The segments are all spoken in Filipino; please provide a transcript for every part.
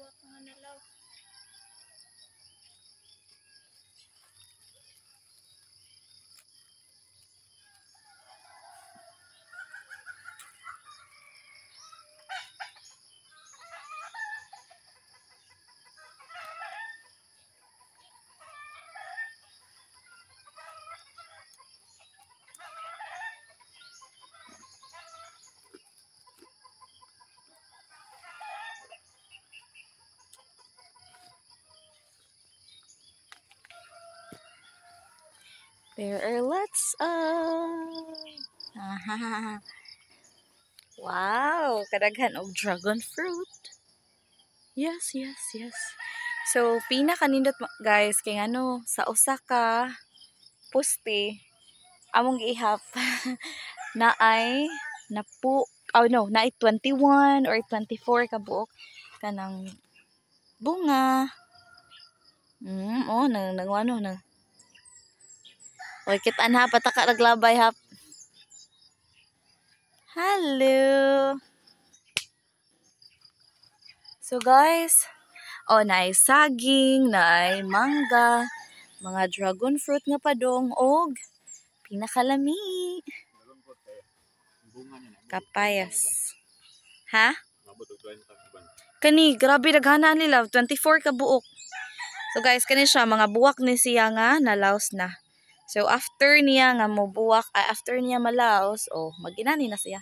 Mga nalaw. There are lots of... Wow, kadaghan og dragon fruit. Yes, yes, yes. So, pinakanindot guys kay ano sa usa ka poste among ihap na ay napu no, na ay 21 or 24 ka buok kanang bunga. Oh, nang ano nang. Oy, kita na pataka naglabay hap. Hello. So guys, oh, naay saging, naay mangga, mga dragon fruit nga padong og pinakalami. Kapayas. Ha? Kani, grabe daghana nila, 24 ka buok. So guys, kani siya mga buwak ni siya nga nalaos na. So after niya nga mo buwak, after niya malaos, oh, maginani na siya.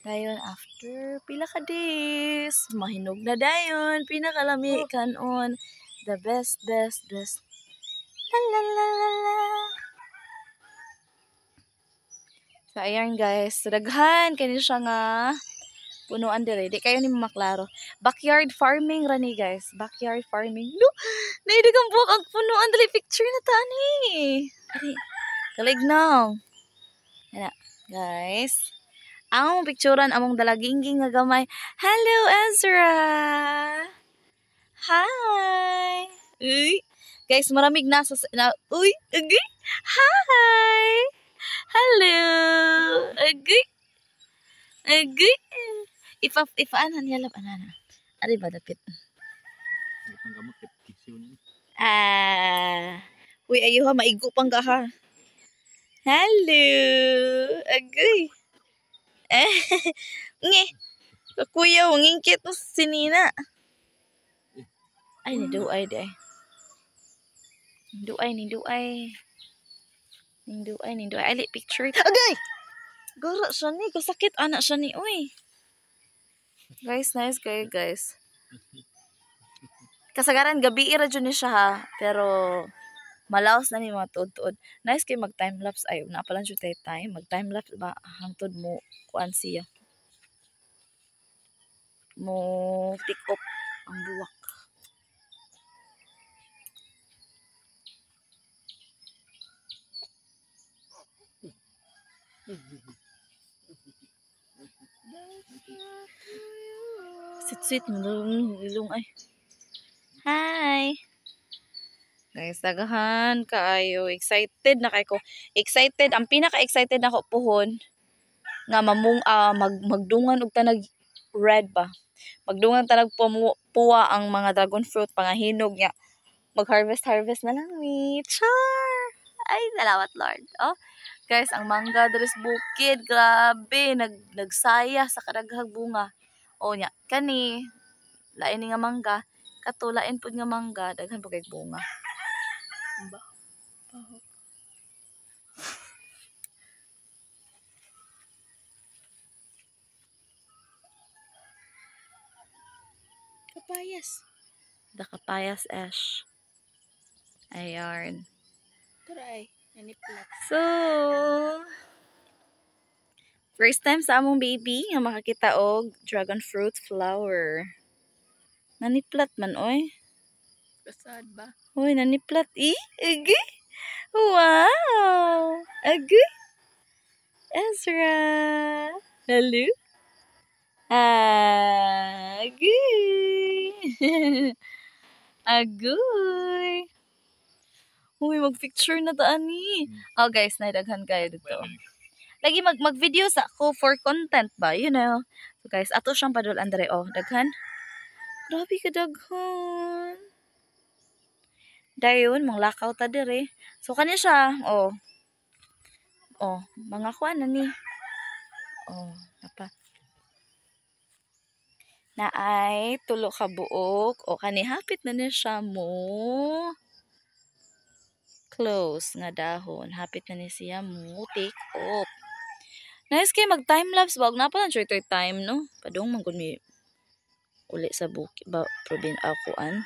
Dayon after pila ka days, mahinog na dayon, pinakalami kanon. The best, best, best. La la la la la. So ayan guys, daghan kani siya nga punuan dire. Di kayo ni maklaro. Backyard farming rani guys. Backyard farming. No, naidigang buwak ang punuan dali picture na tani. Ari, kalignaw. Yan guys. Ang picturean among dalagingging nga gamay. Hello Ezra. Hi. Uy. Guys, maramig na sa uy, agay. Hi. Hello. Agay. Agay. If anan niya lab anana. Ari ba dapit? Uy ayo ha maigo pang ka ha. Hello. Agay. Nge. Kuya, ngingkit mo si Nina. Ay, niduay day. Niduay. Ali, picture. Agay! Gara siya ni. Kasakit anak siya ni. Uy. Guys, nice kayo guys. Kasagaran, gabi iradyo ni siya ha. Pero, malaos na ni mga tuod-tuod. Nice kayo mag-timelapse. Ay, napalan siya tayo time. Mag-timelapse ba? Hangtod mo. Kuan siya. Mo pick up ang buwak. Sweet nilong ay. Hi. Guys, dagahan kaayo. Excited na kay ko. Excited, ang pinaka-excited nako puhon nga magdungan og tanag red ba. Magdungan tanag puwa ang mga dragon fruit pangahinog nya. Mag-harvest na lang ni. Char. Ay, salawat Lord. Oh, guys, ang mangga dres bukid, grabe, nagsaya sa kadaghang bunga. O nya, kani lain nga mangga, katulain pud nga mangga, daghan pud kay bunga. Ba? Kapayas. The kapayas ash. Ayan. Try. So, first time sa among baby nga makakita og dragon fruit flower. Naniplat man oy. Kasad ba? Uy, naniplat agi. Wow. Agi. Ezra. Hello. Agi. Agoy. Uy, mag-picture na taan ni. Oh guys, naidaghan kayo dito. Lagi mag-video sa ako for content ba, you know. So guys, ato siyang padul andre oh, daghan. Grabe ka daghan. Dayon, manglakaw ta dire. So, kanya siya. Oh. Oh, mga kuan na ni. Oh, napa. Naay tulo ka buok. O, kani hapit na ni siya mo. Close nga dahon. Hapit na ni siya mo. Take off. Nice kay mag time lapse ba? Na pa lang siya time no. Padung man kun mi uli sa buki ba probin akuan.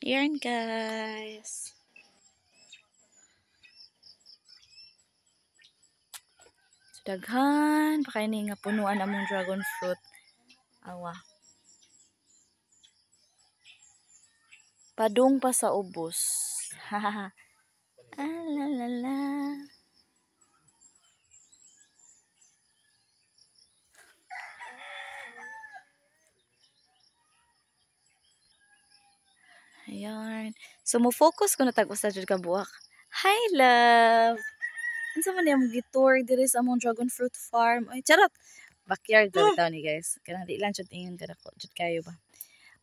Yarn guys. So, daghan pa kay ni nga punuan among dragon fruit. Awa. Padung pa sa ubos. Hahaha. Ah, la la la. Ayan. So, mo-focus ko na tag usa jud ka buwak. Hi, love! Unsa man yung gi-tour diri sa among dragon fruit farm? Ay, charot! Backyard daw bitaw ni guys. Kanang di lang jud ingon kada ko jud kayo ba.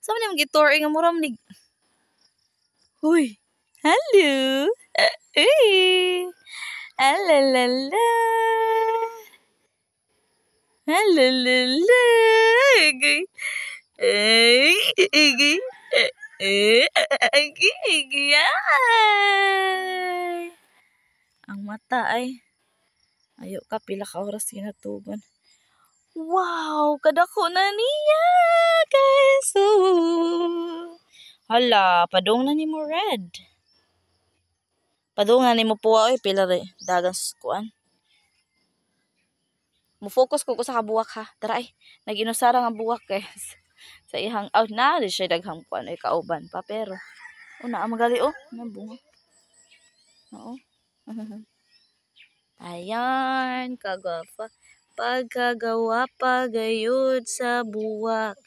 Unsa man yung gi-tour nga muram ni Huy! Hello! Uy! Alalala! Alalala! Igay! Ay! Igay! Igay! Ay! Ang mata ay ayo ka pila ka oras ginatugon. Wow, kadako na niya, guys. Hala, padung na nimo red. Padung na nimo puwa oy pila ray dagang kuan. Mo focus ko sa kabuwak ha. Tara ay, naginusara nga buwak guys. Sa ihang out na di siya daghang kuan ay kauban pa pero una magali oh, nabunga. Oo. Ayan, kagwafa. Pagkagawa pa gayud sa buwak.